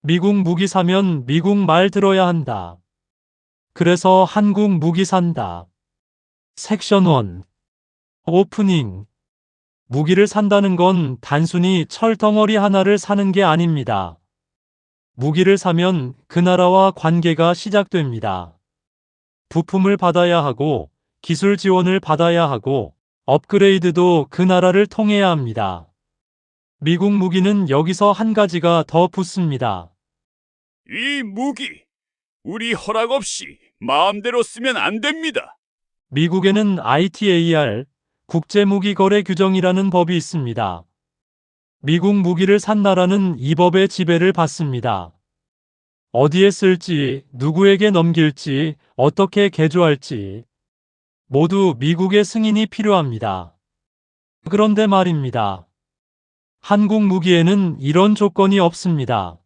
미국 무기 사면 미국 말 들어야 한다. 그래서 한국 무기 산다. 섹션 1. 오프닝. 무기를 산다는 건 단순히 철덩어리 하나를 사는 게 아닙니다. 무기를 사면 그 나라와 관계가 시작됩니다. 부품을 받아야 하고, 기술 지원을 받아야 하고, 업그레이드도 그 나라를 통해야 합니다. 미국 무기는 여기서 한 가지가 더 붙습니다. 이 무기, 우리 허락 없이 마음대로 쓰면 안 됩니다. 미국에는 ITAR, 국제무기거래 규정이라는 법이 있습니다. 미국 무기를 산 나라는 이 법의 지배를 받습니다. 어디에 쓸지, 누구에게 넘길지, 어떻게 개조할지 모두 미국의 승인이 필요합니다. 그런데 말입니다. 한국 무기에는 이런 조건이 없습니다.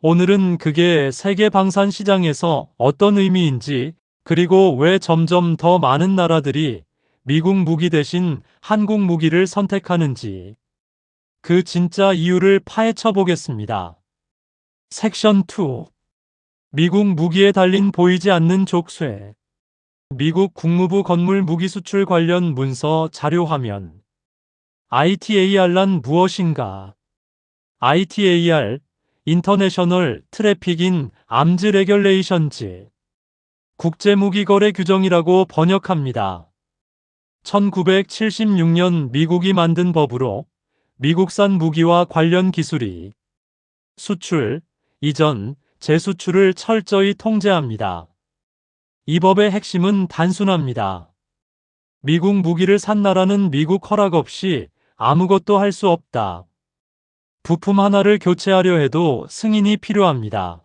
오늘은 그게 세계 방산 시장에서 어떤 의미인지, 그리고 왜 점점 더 많은 나라들이 미국 무기 대신 한국 무기를 선택하는지, 그 진짜 이유를 파헤쳐 보겠습니다. 섹션 2. 미국 무기에 달린 보이지 않는 족쇄. 미국 국무부 건물 무기 수출 관련 문서 자료 화면. ITAR란 무엇인가? ITAR, 인터내셔널 트래픽인 암즈 레귤레이션즈, 국제무기거래 규정이라고 번역합니다. 1976년 미국이 만든 법으로 미국산 무기와 관련 기술이 수출, 이전, 재수출을 철저히 통제합니다. 이 법의 핵심은 단순합니다. 미국 무기를 산 나라는 미국 허락 없이 아무것도 할 수 없다. 부품 하나를 교체하려 해도 승인이 필요합니다.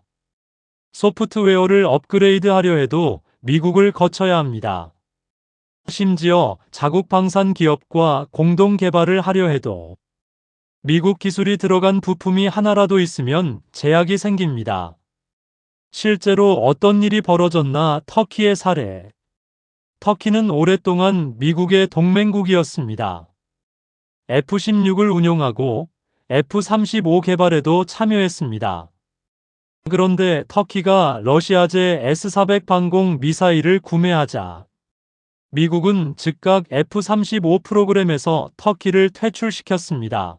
소프트웨어를 업그레이드하려 해도 미국을 거쳐야 합니다. 심지어 자국 방산 기업과 공동 개발을 하려 해도 미국 기술이 들어간 부품이 하나라도 있으면 제약이 생깁니다. 실제로 어떤 일이 벌어졌나 터키의 사례. 터키는 오랫동안 미국의 동맹국이었습니다. F-16을 운용하고 F-35 개발에도 참여했습니다. 그런데 터키가 러시아제 S-400 방공 미사일을 구매하자 미국은 즉각 F-35 프로그램에서 터키를 퇴출시켰습니다.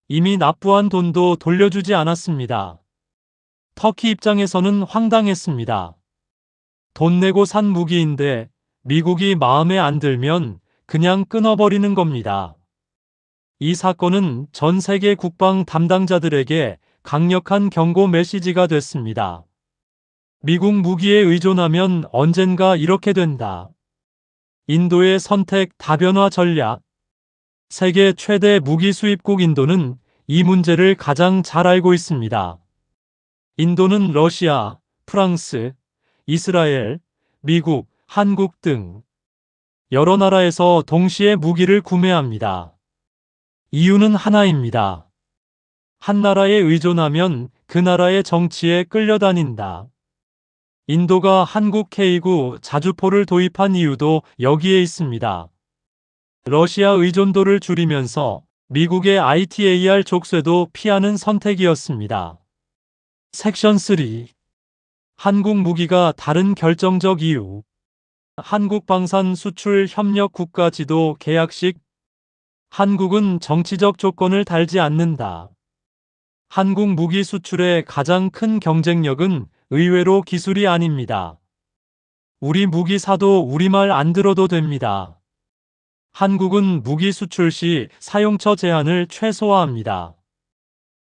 이미 납부한 돈도 돌려주지 않았습니다. 터키 입장에서는 황당했습니다. 돈 내고 산 무기인데 미국이 마음에 안 들면 그냥 끊어버리는 겁니다. 이 사건은 전 세계 국방 담당자들에게 강력한 경고 메시지가 됐습니다. 미국 무기에 의존하면 언젠가 이렇게 된다. 인도의 선택 다변화 전략. 세계 최대 무기 수입국 인도는 이 문제를 가장 잘 알고 있습니다. 인도는 러시아, 프랑스, 이스라엘, 미국, 한국 등 여러 나라에서 동시에 무기를 구매합니다. 이유는 하나입니다. 한 나라에 의존하면 그 나라의 정치에 끌려다닌다. 인도가 한국 K9 자주포를 도입한 이유도 여기에 있습니다. 러시아 의존도를 줄이면서 미국의 ITAR 족쇄도 피하는 선택이었습니다. 섹션 3. 한국 무기가 다른 결정적 이유. 한국 방산 수출 협력 국가 지도 계약식. 한국은 정치적 조건을 달지 않는다. 한국 무기 수출의 가장 큰 경쟁력은 의외로 기술이 아닙니다. 우리 무기 사도 우리말 안 들어도 됩니다. 한국은 무기 수출 시 사용처 제한을 최소화합니다.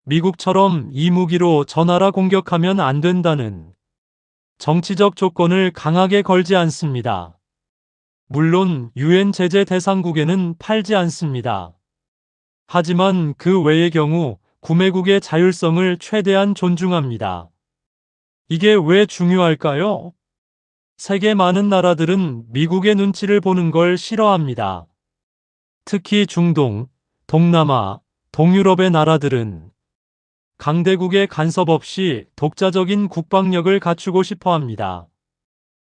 미국처럼 이 무기로 저 나라 공격하면 안 된다는 정치적 조건을 강하게 걸지 않습니다. 물론 UN 제재 대상국에는 팔지 않습니다. 하지만 그 외의 경우 구매국의 자율성을 최대한 존중합니다. 이게 왜 중요할까요? 세계 많은 나라들은 미국의 눈치를 보는 걸 싫어합니다. 특히 중동, 동남아, 동유럽의 나라들은 강대국의 간섭 없이 독자적인 국방력을 갖추고 싶어 합니다.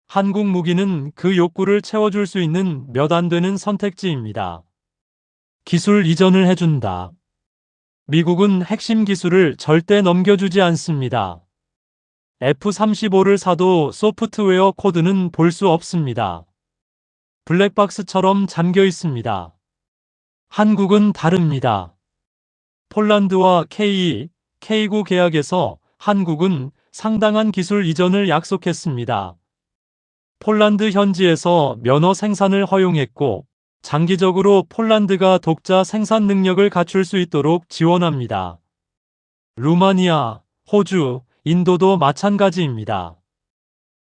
한국 무기는 그 욕구를 채워줄 수 있는 몇 안 되는 선택지입니다. 기술 이전을 해준다. 미국은 핵심 기술을 절대 넘겨주지 않습니다. F-35를 사도 소프트웨어 코드는 볼 수 없습니다. 블랙박스처럼 잠겨 있습니다. 한국은 다릅니다. 폴란드와 K9 계약에서 한국은 상당한 기술 이전을 약속했습니다. 폴란드 현지에서 면허 생산을 허용했고, 장기적으로 폴란드가 독자 생산 능력을 갖출 수 있도록 지원합니다. 루마니아, 호주, 인도도 마찬가지입니다.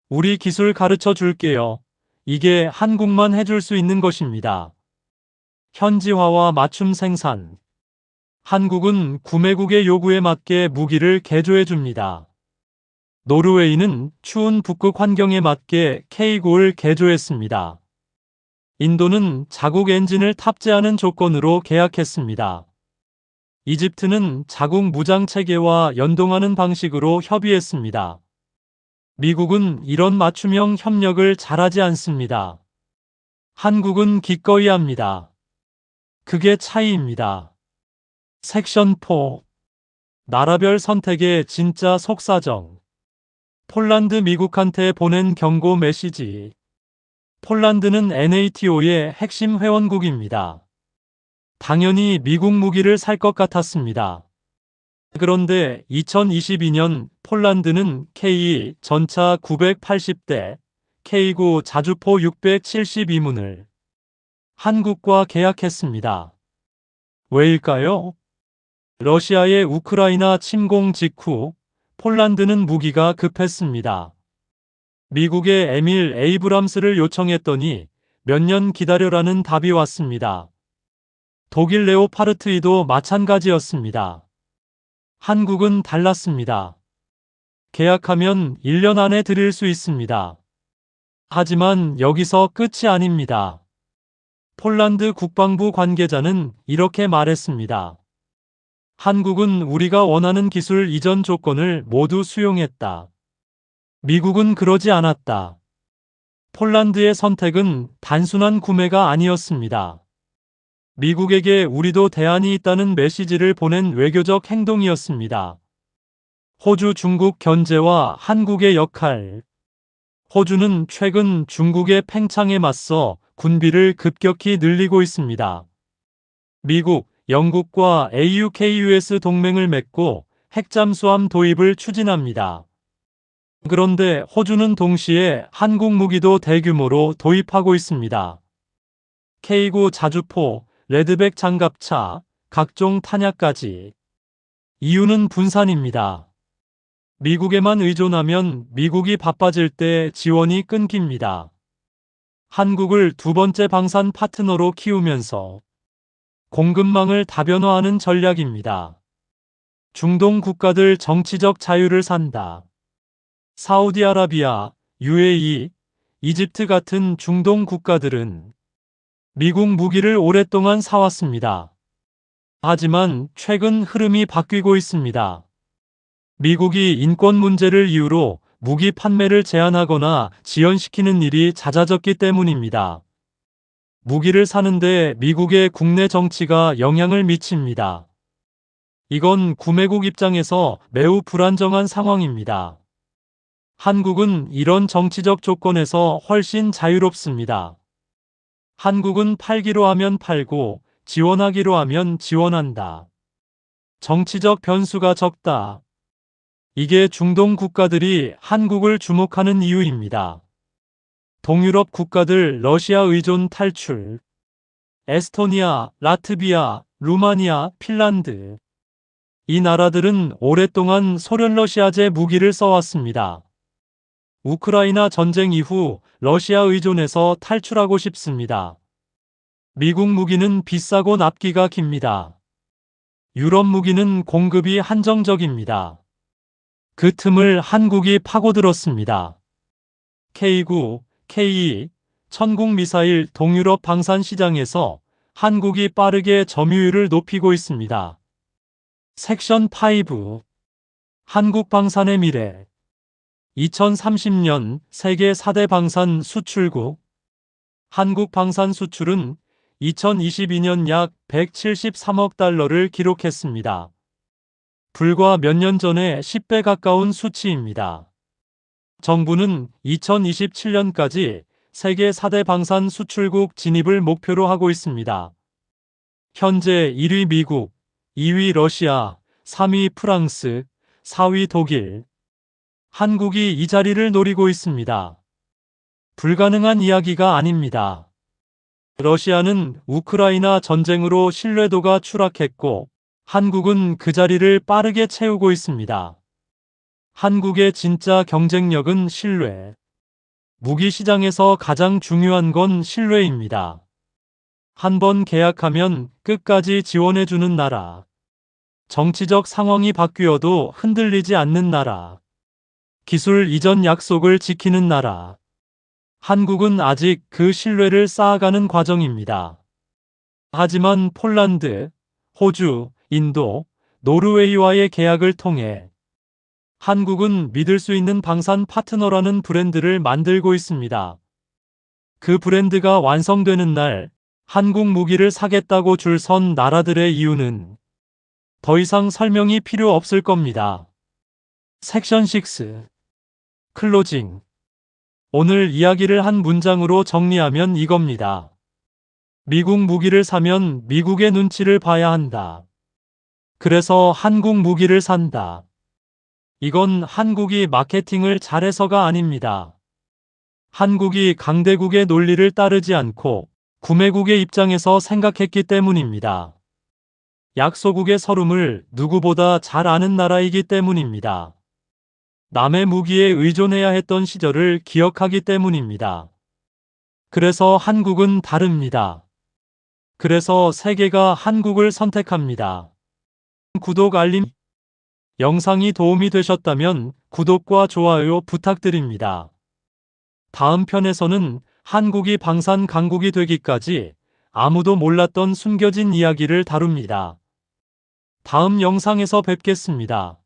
우리 기술 가르쳐 줄게요. 이게 한국만 해줄 수 있는 것입니다. 현지화와 맞춤 생산. 한국은 구매국의 요구에 맞게 무기를 개조해 줍니다. 노르웨이는 추운 북극 환경에 맞게 K9를 개조했습니다. 인도는 자국 엔진을 탑재하는 조건으로 계약했습니다. 이집트는 자국 무장 체계와 연동하는 방식으로 협의했습니다. 미국은 이런 맞춤형 협력을 잘하지 않습니다. 한국은 기꺼이 합니다. 그게 차이입니다. 섹션 4. 나라별 선택의 진짜 속사정. 폴란드 미국한테 보낸 경고 메시지. 폴란드는 NATO의 핵심 회원국입니다. 당연히 미국 무기를 살 것 같았습니다. 그런데 2022년 폴란드는 K 전차 980대, K9 자주포 672문을 한국과 계약했습니다. 왜일까요? 러시아의 우크라이나 침공 직후 폴란드는 무기가 급했습니다. 미국의 에밀 에이브람스를 요청했더니 몇 년 기다려라는 답이 왔습니다. 독일 레오파르트이도 마찬가지였습니다. 한국은 달랐습니다. 계약하면 1년 안에 드릴 수 있습니다. 하지만 여기서 끝이 아닙니다. 폴란드 국방부 관계자는 이렇게 말했습니다. 한국은 우리가 원하는 기술 이전 조건을 모두 수용했다. 미국은 그러지 않았다. 폴란드의 선택은 단순한 구매가 아니었습니다. 미국에게 우리도 대안이 있다는 메시지를 보낸 외교적 행동이었습니다. 호주 중국 견제와 한국의 역할. 호주는 최근 중국의 팽창에 맞서 군비를 급격히 늘리고 있습니다. 미국, 영국과 AUKUS 동맹을 맺고 핵잠수함 도입을 추진합니다. 그런데 호주는 동시에 한국 무기도 대규모로 도입하고 있습니다. K9 자주포, 레드백 장갑차, 각종 탄약까지. 이유는 분산입니다. 미국에만 의존하면 미국이 바빠질 때 지원이 끊깁니다. 한국을 두 번째 방산 파트너로 키우면서 공급망을 다변화하는 전략입니다. 중동 국가들 정치적 자유를 산다. 사우디아라비아, UAE, 이집트 같은 중동 국가들은 미국 무기를 오랫동안 사왔습니다. 하지만 최근 흐름이 바뀌고 있습니다. 미국이 인권 문제를 이유로 무기 판매를 제한하거나 지연시키는 일이 잦아졌기 때문입니다. 무기를 사는데 미국의 국내 정치가 영향을 미칩니다. 이건 구매국 입장에서 매우 불안정한 상황입니다. 한국은 이런 정치적 조건에서 훨씬 자유롭습니다. 한국은 팔기로 하면 팔고 지원하기로 하면 지원한다. 정치적 변수가 적다. 이게 중동 국가들이 한국을 주목하는 이유입니다. 동유럽 국가들 러시아 의존 탈출. 에스토니아, 라트비아, 루마니아, 핀란드. 이 나라들은 오랫동안 소련 러시아제 무기를 써왔습니다. 우크라이나 전쟁 이후 러시아 의존에서 탈출하고 싶습니다. 미국 무기는 비싸고 납기가 깁니다. 유럽 무기는 공급이 한정적입니다. 그 틈을 한국이 파고들었습니다. K9, K2, 천국 미사일 동유럽 방산 시장에서 한국이 빠르게 점유율을 높이고 있습니다. 섹션 5. 한국 방산의 미래. 2030년 세계 4대 방산 수출국. 한국 방산 수출은 2022년 약 173억 달러를 기록했습니다. 불과 몇 년 전에 10배 가까운 수치입니다. 정부는 2027년까지 세계 4대 방산 수출국 진입을 목표로 하고 있습니다. 현재 1위 미국, 2위 러시아, 3위 프랑스, 4위 독일. 한국이 이 자리를 노리고 있습니다. 불가능한 이야기가 아닙니다. 러시아는 우크라이나 전쟁으로 신뢰도가 추락했고, 한국은 그 자리를 빠르게 채우고 있습니다. 한국의 진짜 경쟁력은 신뢰. 무기 시장에서 가장 중요한 건 신뢰입니다. 한번 계약하면 끝까지 지원해주는 나라. 정치적 상황이 바뀌어도 흔들리지 않는 나라. 기술 이전 약속을 지키는 나라. 한국은 아직 그 신뢰를 쌓아가는 과정입니다. 하지만 폴란드, 호주, 인도, 노르웨이와의 계약을 통해 한국은 믿을 수 있는 방산 파트너라는 브랜드를 만들고 있습니다. 그 브랜드가 완성되는 날 한국 무기를 사겠다고 줄 선 나라들의 이유는 더 이상 설명이 필요 없을 겁니다. 섹션 6. 클로징. 오늘 이야기를 한 문장으로 정리하면 이겁니다. 미국 무기를 사면 미국의 눈치를 봐야 한다. 그래서 한국 무기를 산다. 이건 한국이 마케팅을 잘해서가 아닙니다. 한국이 강대국의 논리를 따르지 않고 구매국의 입장에서 생각했기 때문입니다. 약소국의 서름을 누구보다 잘 아는 나라이기 때문입니다. 남의 무기에 의존해야 했던 시절을 기억하기 때문입니다. 그래서 한국은 다릅니다. 그래서 세계가 한국을 선택합니다. 구독 알림. 영상이 도움이 되셨다면 구독과 좋아요 부탁드립니다. 다음 편에서는 한국이 방산 강국이 되기까지 아무도 몰랐던 숨겨진 이야기를 다룹니다. 다음 영상에서 뵙겠습니다.